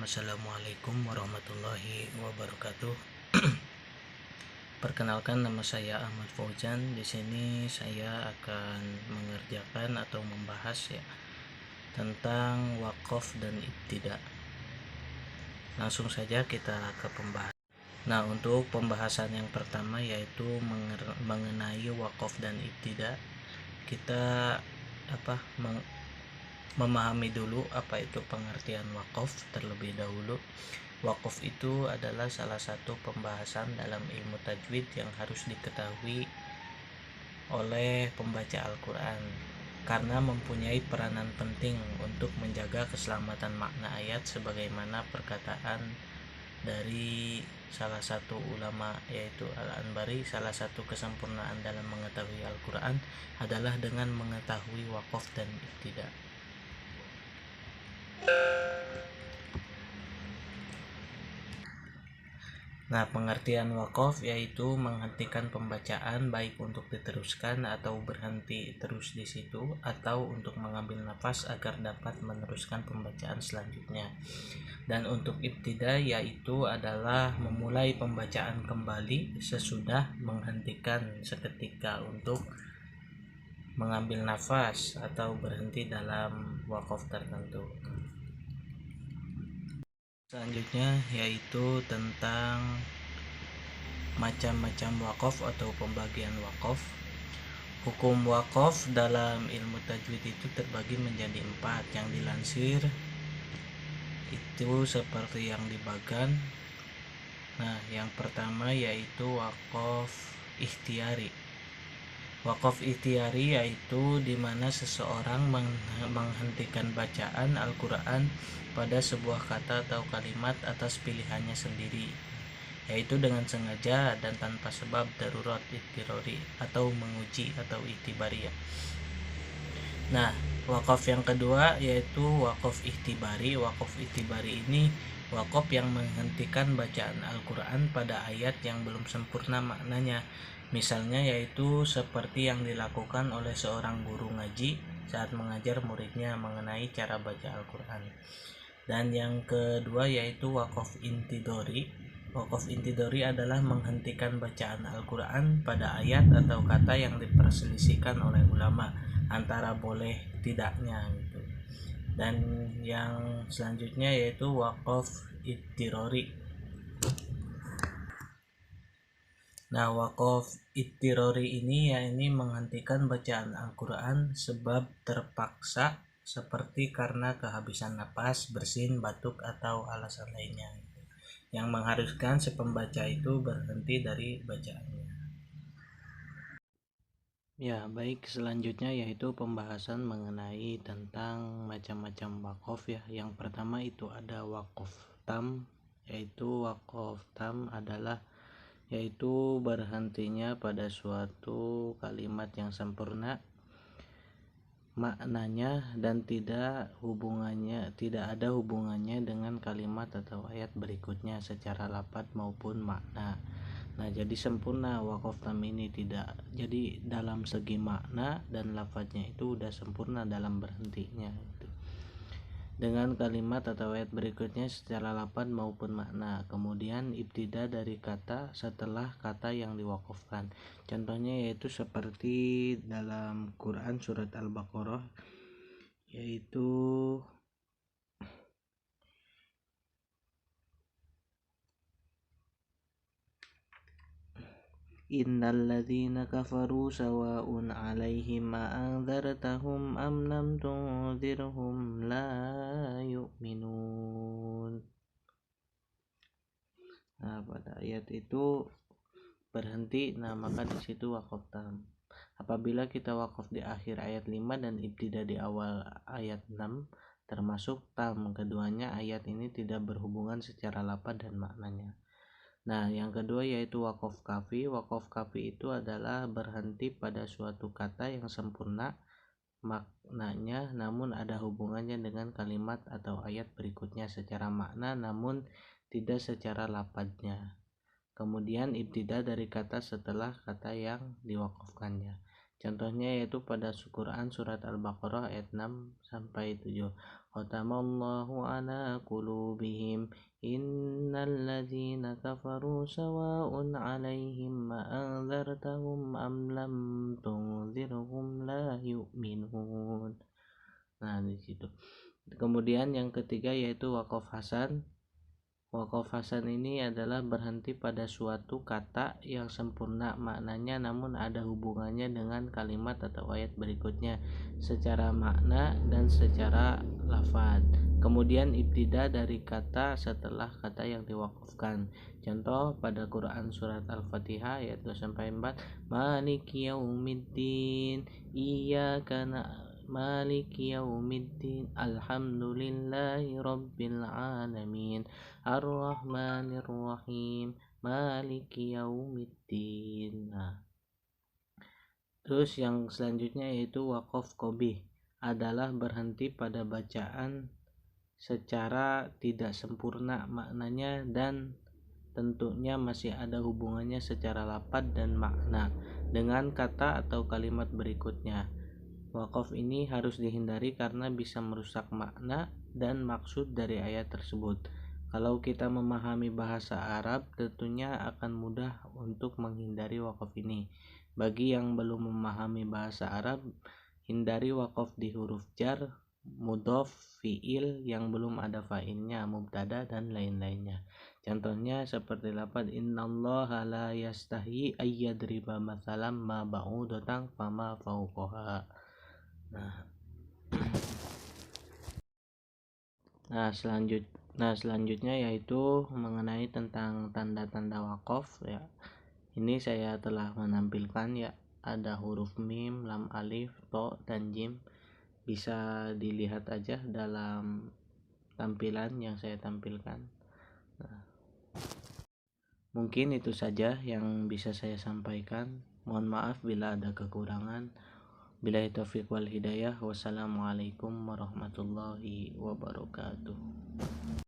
Assalamualaikum warahmatullahi wabarakatuh. Perkenalkan, nama saya Ahmad Fauzan. Di sini saya akan mengerjakan atau membahas tentang wakaf dan ibtida. Langsung saja kita ke pembahasan. Nah, untuk pembahasan yang pertama yaitu mengenai wakaf dan ibtida, kita memahami dulu apa itu pengertian wakaf terlebih dahulu. Wakaf itu adalah salah satu pembahasan dalam ilmu tajwid yang harus diketahui oleh pembaca Al-Quran karena mempunyai peranan penting untuk menjaga keselamatan makna ayat, sebagaimana perkataan dari salah satu ulama yaitu Al-Anbari, salah satu kesempurnaan dalam mengetahui Al-Quran adalah dengan mengetahui wakaf dan ibtida. Nah, pengertian wakaf yaitu menghentikan pembacaan baik untuk diteruskan atau berhenti terus di situ, atau untuk mengambil nafas agar dapat meneruskan pembacaan selanjutnya. Dan untuk ibtida yaitu adalah memulai pembacaan kembali sesudah menghentikan seketika untuk mengambil nafas atau berhenti dalam wakaf tertentu. Selanjutnya yaitu tentang macam-macam wakaf atau pembagian wakaf. Hukum wakaf dalam ilmu tajwid itu terbagi menjadi 4 yang dilansir itu seperti yang dibagan. Nah, yang pertama yaitu wakaf ikhtiari. Wakaf ikhtiari yaitu dimana seseorang menghentikan bacaan Al-Quran pada sebuah kata atau kalimat atas pilihannya sendiri, yaitu dengan sengaja dan tanpa sebab darurat ittirori atau menguji atau iktibariyah. Nah, wakaf yang kedua yaitu wakaf iktibari. Wakaf iktibari ini wakaf yang menghentikan bacaan Al-Quran pada ayat yang belum sempurna maknanya. Misalnya yaitu seperti yang dilakukan oleh seorang guru ngaji saat mengajar muridnya mengenai cara baca Al-Quran. Dan yang kedua yaitu wakaf intidori. Wakaf intidori adalah menghentikan bacaan Al-Quran pada ayat atau kata yang diperselisihkan oleh ulama antara boleh tidaknya gitu. Dan yang selanjutnya yaitu wakaf ittirori. Nah, wakaf ittirori ini menghentikan bacaan Al-Quran sebab terpaksa, seperti karena kehabisan napas, bersin, batuk, atau alasan lainnya yang mengharuskan si pembaca itu berhenti dari bacaannya. Ya, baik, selanjutnya yaitu pembahasan mengenai tentang macam-macam wakaf ya. Yang pertama itu ada wakaf tam, yaitu wakaf tam adalah yaitu berhentinya pada suatu kalimat yang sempurna maknanya dan tidak ada hubungannya dengan kalimat atau ayat berikutnya secara lafaz maupun makna. Nah, jadi sempurna wakaf tam ini tidak. Jadi dalam segi makna dan lafaznya itu udah sempurna dalam berhentinya gitu, dengan kalimat atau ayat berikutnya secara lafaz maupun makna. Kemudian ibtida dari kata setelah kata yang diwakafkan. Contohnya yaitu seperti dalam Quran surat Al-Baqarah, yaitu Innal ladzina kafaru sawa'un 'alaihim a'andzartahum am lam tunzirhum la yu'minun. Nah, pada ayat itu berhenti, nah maka di situ wakaf tam. Apabila kita wakaf di akhir ayat 5 dan ibtida di awal ayat 6 termasuk tam, keduanya ayat ini tidak berhubungan secara lafaz dan maknanya. Nah, yang kedua yaitu wakaf kafi. Wakaf kafi itu adalah berhenti pada suatu kata yang sempurna maknanya namun ada hubungannya dengan kalimat atau ayat berikutnya secara makna namun tidak secara lafaznya. Kemudian ibtida dari kata setelah kata yang diwakafkannya. Contohnya yaitu pada Quran surat Al-Baqarah ayat 6 sampai 7. Khatamallahu ala qulubihim innal ladzina kafaru sawa'un 'alaihim ma anzartahum am lam tunzirhum la yu'minun. Nah, di situ. Kemudian yang ketiga yaitu waqaf hasan. Waqaf hasan ini adalah berhenti pada suatu kata yang sempurna maknanya namun ada hubungannya dengan kalimat atau ayat berikutnya secara makna dan secara lafaz. Kemudian ibtida dari kata setelah kata yang diwakafkan. Contoh pada Quran surat Al-Fatihah ayat 2 sampai 4, Maliki yaumiddin, iyyaka Maliki yaumiddin, alhamdulillahi rabbil alamin, Ar-Rahmanir Rahim, Maliki Yaumiddin. Nah, terus yang selanjutnya yaitu waqaf qabih, adalah berhenti pada bacaan secara tidak sempurna maknanya dan tentunya masih ada hubungannya secara lafaz dan makna dengan kata atau kalimat berikutnya. Waqaf ini harus dihindari karena bisa merusak makna dan maksud dari ayat tersebut. Kalau kita memahami bahasa Arab, tentunya akan mudah untuk menghindari waqaf ini. Bagi yang belum memahami bahasa Arab, hindari waqaf di huruf jar, mudhof, fiil yang belum ada fa'ilnya, mubtada dan lain-lainnya. Contohnya seperti lafaz innallaha la yastahi ayyadriba mathalan ma ba'udatan fama fawqaha. Nah, selanjutnya yaitu mengenai tentang tanda-tanda waqaf ya. Ini saya telah menampilkan ya, ada huruf mim, lam, alif, to, dan jim. Bisa dilihat aja dalam tampilan yang saya tampilkan. Nah, mungkin itu saja yang bisa saya sampaikan. Mohon maaf bila ada kekurangan. Billahi taufiq wal hidayah. Wassalamualaikum warahmatullahi wabarakatuh.